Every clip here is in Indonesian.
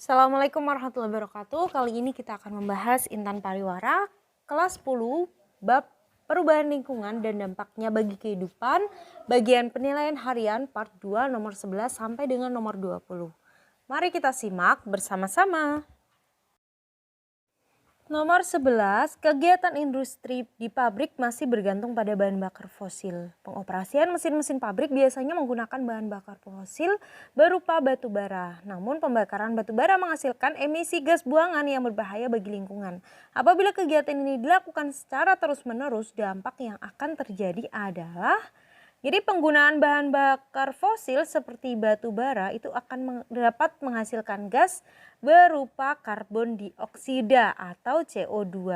Assalamualaikum warahmatullahi wabarakatuh. Kali ini kita akan membahas Intan Pariwara kelas 10 bab perubahan lingkungan dan dampaknya bagi kehidupan, bagian penilaian harian part 2 nomor 11 sampai dengan nomor 20. Mari kita simak bersama-sama. Nomor 11, kegiatan industri di pabrik masih bergantung pada bahan bakar fosil. Pengoperasian mesin-mesin pabrik biasanya menggunakan bahan bakar fosil berupa batu bara. Namun pembakaran batu bara menghasilkan emisi gas buangan yang berbahaya bagi lingkungan. Apabila kegiatan ini dilakukan secara terus-menerus, dampak yang akan terjadi adalah jadi penggunaan bahan bakar fosil seperti batu bara itu akan dapat menghasilkan gas berupa karbon dioksida atau CO2.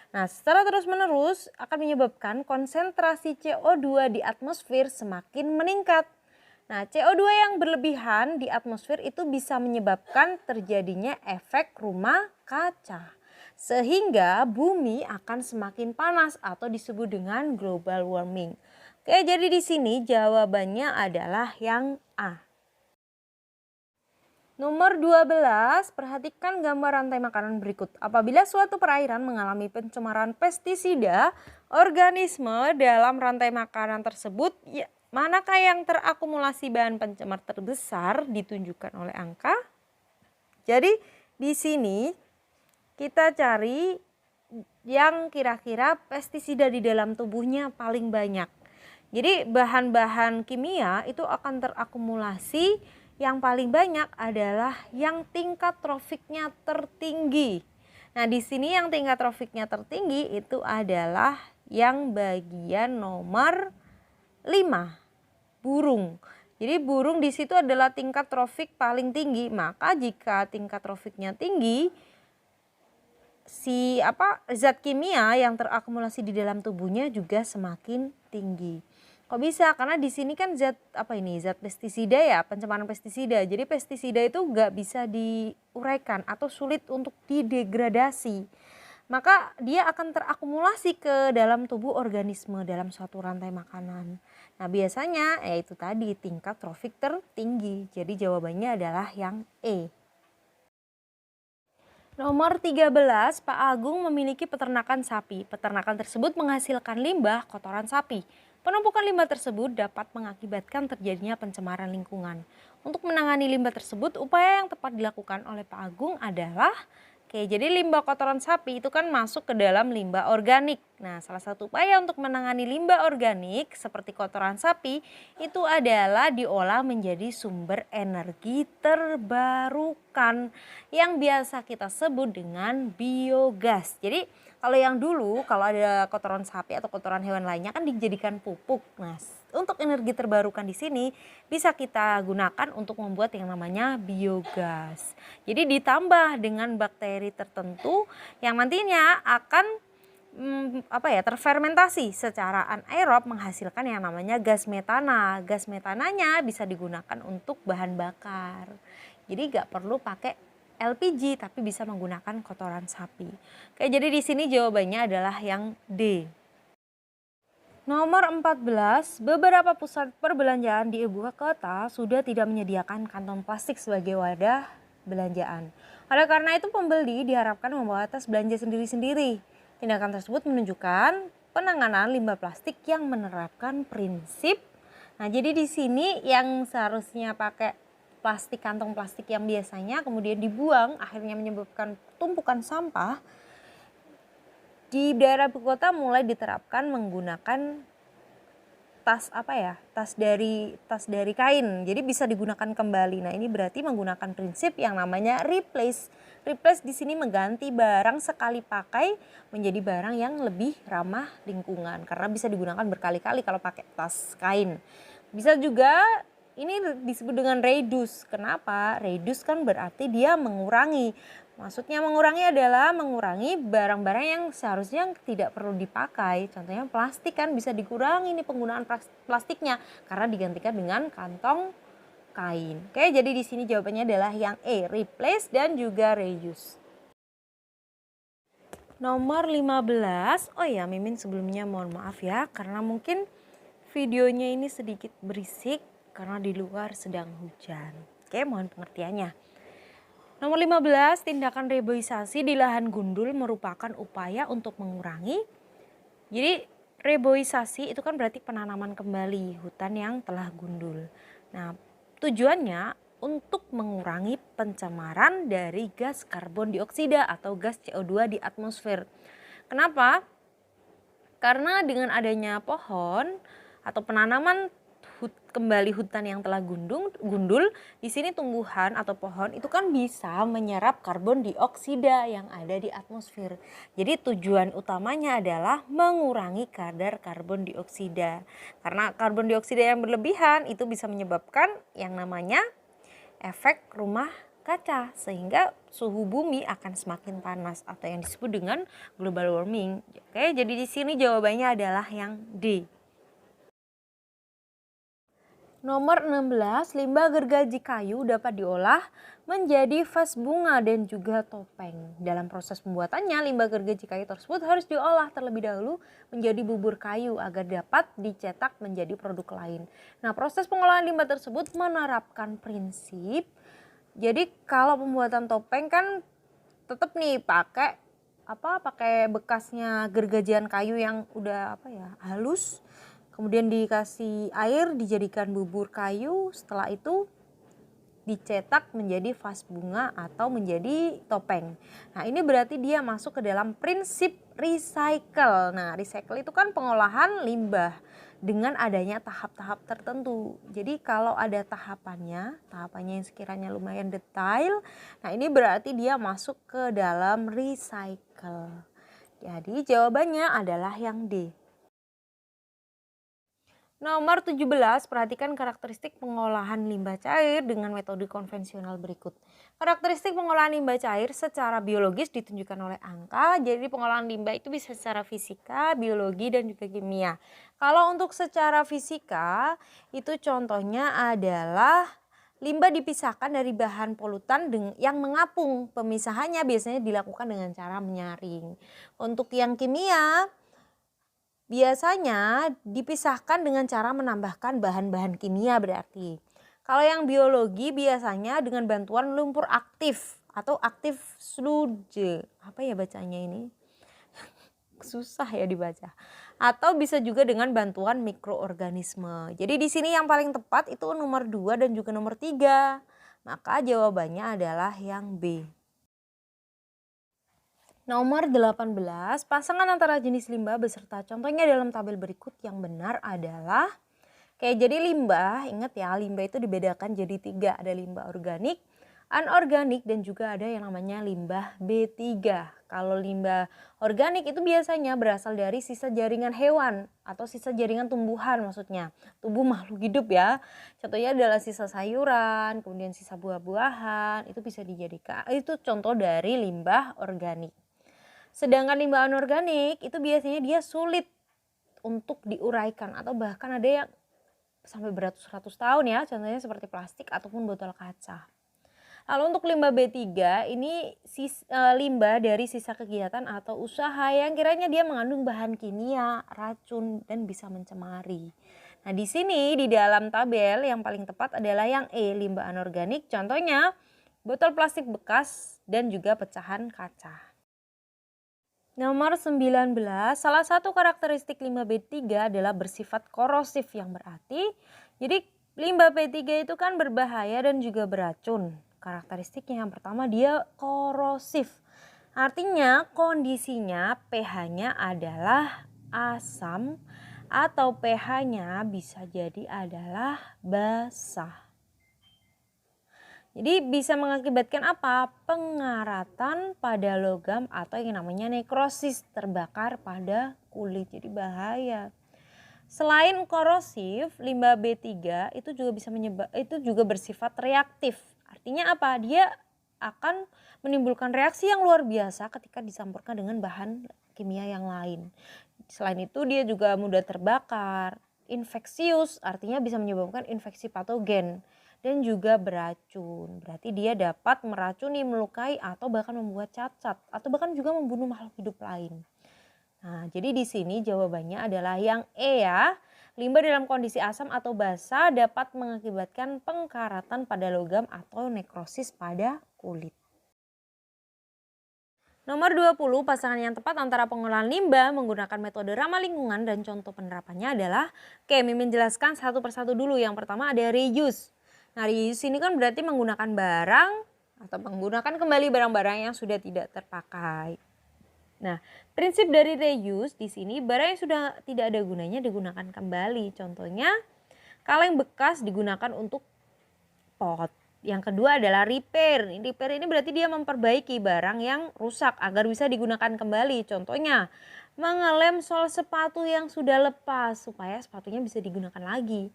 Nah, secara terus-menerus akan menyebabkan konsentrasi CO2 di atmosfer semakin meningkat. Nah, CO2 yang berlebihan di atmosfer itu bisa menyebabkan terjadinya efek rumah kaca. Sehingga bumi akan semakin panas atau disebut dengan global warming. Oke, jadi di sini jawabannya adalah yang A. Nomor 12, perhatikan gambar rantai makanan berikut. Apabila suatu perairan mengalami pencemaran pestisida, organisme dalam rantai makanan tersebut, manakah yang terakumulasi bahan pencemar terbesar ditunjukkan oleh angka? Jadi di sini kita cari yang kira-kira pestisida di dalam tubuhnya paling banyak. Jadi bahan-bahan kimia itu akan terakumulasi, yang paling banyak adalah yang tingkat trofiknya tertinggi. Nah, di sini yang tingkat trofiknya tertinggi itu adalah yang bagian nomor 5, burung. Jadi burung di situ adalah tingkat trofik paling tinggi. Maka jika tingkat trofiknya tinggi, zat kimia yang terakumulasi di dalam tubuhnya juga semakin tinggi. Kok bisa? Karena di sini kan zat pestisida ya, pencemaran pestisida. Jadi pestisida itu nggak bisa diuraikan atau sulit untuk didegradasi. Maka dia akan terakumulasi ke dalam tubuh organisme dalam suatu rantai makanan. Nah, biasanya itu tadi tingkat trofik tertinggi. Jadi jawabannya adalah yang E. Nomor 13, Pak Agung memiliki peternakan sapi. Peternakan tersebut menghasilkan limbah kotoran sapi. Penumpukan limbah tersebut dapat mengakibatkan terjadinya pencemaran lingkungan. Untuk menangani limbah tersebut, upaya yang tepat dilakukan oleh Pak Agung adalah jadi limbah kotoran sapi itu kan masuk ke dalam limbah organik. Nah, salah satu upaya untuk menangani limbah organik seperti kotoran sapi itu adalah diolah menjadi sumber energi terbarukan yang biasa kita sebut dengan biogas. Jadi kalau yang dulu, kalau ada kotoran sapi atau kotoran hewan lainnya kan dijadikan pupuk. Nah, untuk energi terbarukan di sini bisa kita gunakan untuk membuat yang namanya biogas. Jadi ditambah dengan bakteri tertentu yang nantinya akan terfermentasi secara anaerob menghasilkan yang namanya gas metana. Gas metananya bisa digunakan untuk bahan bakar. Jadi nggak perlu pakai LPG tapi bisa menggunakan kotoran sapi. Oke, jadi di sini jawabannya adalah yang D. Nomor 14, beberapa pusat perbelanjaan di ibu kota sudah tidak menyediakan kantong plastik sebagai wadah belanjaan. Oleh karena itu pembeli diharapkan membawa tas belanja sendiri-sendiri. Tindakan tersebut menunjukkan penanganan limbah plastik yang menerapkan prinsip. Nah, jadi di sini yang seharusnya pakai kantong plastik yang biasanya kemudian dibuang akhirnya menyebabkan tumpukan sampah, di daerah ibu kota mulai diterapkan menggunakan tas dari kain, jadi bisa digunakan kembali. Nah, ini berarti menggunakan prinsip yang namanya replace. Replace di sini mengganti barang sekali pakai menjadi barang yang lebih ramah lingkungan karena bisa digunakan berkali-kali kalau pakai tas kain. Bisa juga ini disebut dengan reduce. Kenapa? Reduce kan berarti dia mengurangi. Maksudnya mengurangi adalah mengurangi barang-barang yang seharusnya tidak perlu dipakai. Contohnya plastik kan bisa dikurangi nih penggunaan plastiknya karena digantikan dengan kantong kain. Oke, jadi di sini jawabannya adalah yang E, replace dan juga reuse. Nomor 15. Oh ya, Mimin sebelumnya mohon maaf ya karena mungkin videonya ini sedikit berisik karena di luar sedang hujan. Oke, mohon pengertiannya. Nomor 15, tindakan reboisasi di lahan gundul merupakan upaya untuk mengurangi. Jadi reboisasi itu kan berarti penanaman kembali hutan yang telah gundul. Nah, tujuannya untuk mengurangi pencemaran dari gas karbon dioksida atau gas CO2 di atmosfer. Kenapa? Karena dengan adanya pohon atau penanaman kembali hutan yang telah gundul, di sini tumbuhan atau pohon itu kan bisa menyerap karbon dioksida yang ada di atmosfer. Jadi tujuan utamanya adalah mengurangi kadar karbon dioksida. Karena karbon dioksida yang berlebihan itu bisa menyebabkan yang namanya efek rumah kaca, sehingga suhu bumi akan semakin panas atau yang disebut dengan global warming. Oke, jadi di sini jawabannya adalah yang D. Nomor 16, limbah gergaji kayu dapat diolah menjadi vas bunga dan juga topeng. Dalam proses pembuatannya, limbah gergaji kayu tersebut harus diolah terlebih dahulu menjadi bubur kayu agar dapat dicetak menjadi produk lain. Nah, proses pengolahan limbah tersebut menerapkan prinsip. Jadi kalau pembuatan topeng kan tetap nih pakai bekasnya gergajian kayu yang udah halus. Kemudian dikasih air, dijadikan bubur kayu, setelah itu dicetak menjadi vas bunga atau menjadi topeng. Nah, ini berarti dia masuk ke dalam prinsip recycle. Nah, recycle itu kan pengolahan limbah dengan adanya tahap-tahap tertentu. Jadi kalau ada tahapannya yang sekiranya lumayan detail, nah ini berarti dia masuk ke dalam recycle. Jadi jawabannya adalah yang D. Nomor 17, perhatikan karakteristik pengolahan limbah cair dengan metode konvensional berikut. Karakteristik pengolahan limbah cair secara biologis ditunjukkan oleh angka. Jadi pengolahan limbah itu bisa secara fisika, biologi, dan juga kimia. Kalau untuk secara fisika, itu contohnya adalah limbah dipisahkan dari bahan polutan yang mengapung. Pemisahannya biasanya dilakukan dengan cara menyaring. Untuk yang kimia, biasanya dipisahkan dengan cara menambahkan bahan-bahan kimia berarti. Kalau yang biologi biasanya dengan bantuan lumpur aktif atau aktif sludge. Apa ya bacanya ini? Susah ya dibaca. Atau bisa juga dengan bantuan mikroorganisme. Jadi di sini yang paling tepat itu nomor 2 dan juga nomor 3. Maka jawabannya adalah yang B. Nomor 18, pasangan antara jenis limbah beserta contohnya dalam tabel berikut yang benar adalah jadi limbah, ingat ya, limbah itu dibedakan jadi 3, ada limbah organik, anorganik, dan juga ada yang namanya limbah B3. Kalau limbah organik itu biasanya berasal dari sisa jaringan hewan atau sisa jaringan tumbuhan, maksudnya tubuh makhluk hidup ya. Contohnya adalah sisa sayuran, kemudian sisa buah-buahan, itu bisa dijadikan, itu contoh dari limbah organik. Sedangkan limbah anorganik itu biasanya dia sulit untuk diuraikan atau bahkan ada yang sampai beratus-ratus tahun ya, contohnya seperti plastik ataupun botol kaca. Lalu untuk limbah B3 ini limbah dari sisa kegiatan atau usaha yang kiranya dia mengandung bahan kimia, racun, dan bisa mencemari. Nah, di sini di dalam tabel yang paling tepat adalah yang E, limbah anorganik, contohnya botol plastik bekas dan juga pecahan kaca. Nomor 19, salah satu karakteristik limbah B3 adalah bersifat korosif, yang berarti jadi limbah B3 itu kan berbahaya dan juga beracun. Karakteristiknya yang pertama dia korosif. Artinya kondisinya pH-nya adalah asam atau pH-nya bisa jadi adalah basah. Jadi bisa mengakibatkan apa? Pengaratan pada logam atau yang namanya nekrosis, terbakar pada kulit. Jadi bahaya. Selain korosif, limbah B3 itu juga bersifat reaktif. Artinya apa? Dia akan menimbulkan reaksi yang luar biasa ketika dicampurkan dengan bahan kimia yang lain. Selain itu dia juga mudah terbakar, infeksius, artinya bisa menyebabkan infeksi patogen, dan juga beracun. Berarti dia dapat meracuni, melukai, atau bahkan membuat cacat, atau bahkan juga membunuh makhluk hidup lain. Nah, jadi di sini jawabannya adalah yang E ya. Limbah dalam kondisi asam atau basah dapat mengakibatkan pengkaratan pada logam atau nekrosis pada kulit. Nomor 20, pasangan yang tepat antara pengolahan limbah menggunakan metode ramah lingkungan dan contoh penerapannya adalah, oke, Mimin jelaskan satu persatu dulu. Yang pertama ada reuse. Nah, reuse ini kan berarti menggunakan barang atau menggunakan kembali barang-barang yang sudah tidak terpakai. Nah, prinsip dari reuse di sini barang yang sudah tidak ada gunanya digunakan kembali. Contohnya, kaleng bekas digunakan untuk pot. Yang kedua adalah repair. Repair ini berarti dia memperbaiki barang yang rusak agar bisa digunakan kembali. Contohnya, mengelem sol sepatu yang sudah lepas supaya sepatunya bisa digunakan lagi.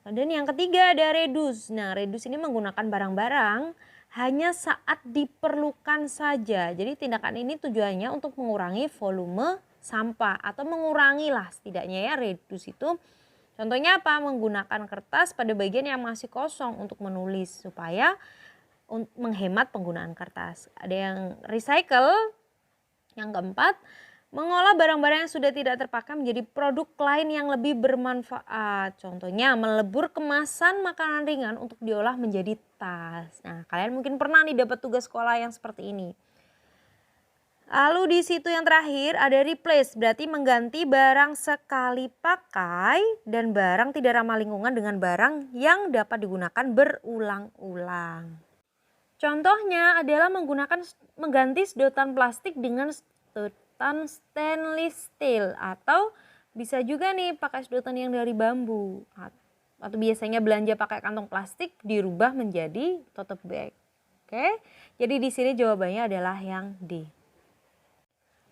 Dan yang ketiga ada reduce. Nah, reduce ini menggunakan barang-barang hanya saat diperlukan saja. Jadi tindakan ini tujuannya untuk mengurangi volume sampah atau mengurangi lah setidaknya ya, reduce itu. Contohnya apa? Menggunakan kertas pada bagian yang masih kosong untuk menulis supaya menghemat penggunaan kertas. Ada yang recycle. Yang keempat, mengolah barang-barang yang sudah tidak terpakai menjadi produk lain yang lebih bermanfaat. Contohnya melebur kemasan makanan ringan untuk diolah menjadi tas. Nah, kalian mungkin pernah nih dapat tugas sekolah yang seperti ini. Lalu di situ yang terakhir ada replace, berarti mengganti barang sekali pakai dan barang tidak ramah lingkungan dengan barang yang dapat digunakan berulang-ulang. Contohnya adalah mengganti sedotan plastik dengan sedotan stainless steel, atau bisa juga nih pakai sedotan yang dari bambu, atau biasanya belanja pakai kantong plastik dirubah menjadi tote bag. Oke, jadi di sini jawabannya adalah yang D.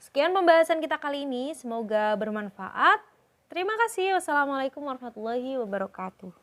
Sekian pembahasan kita kali ini, semoga bermanfaat. Terima kasih. Wassalamualaikum warahmatullahi wabarakatuh.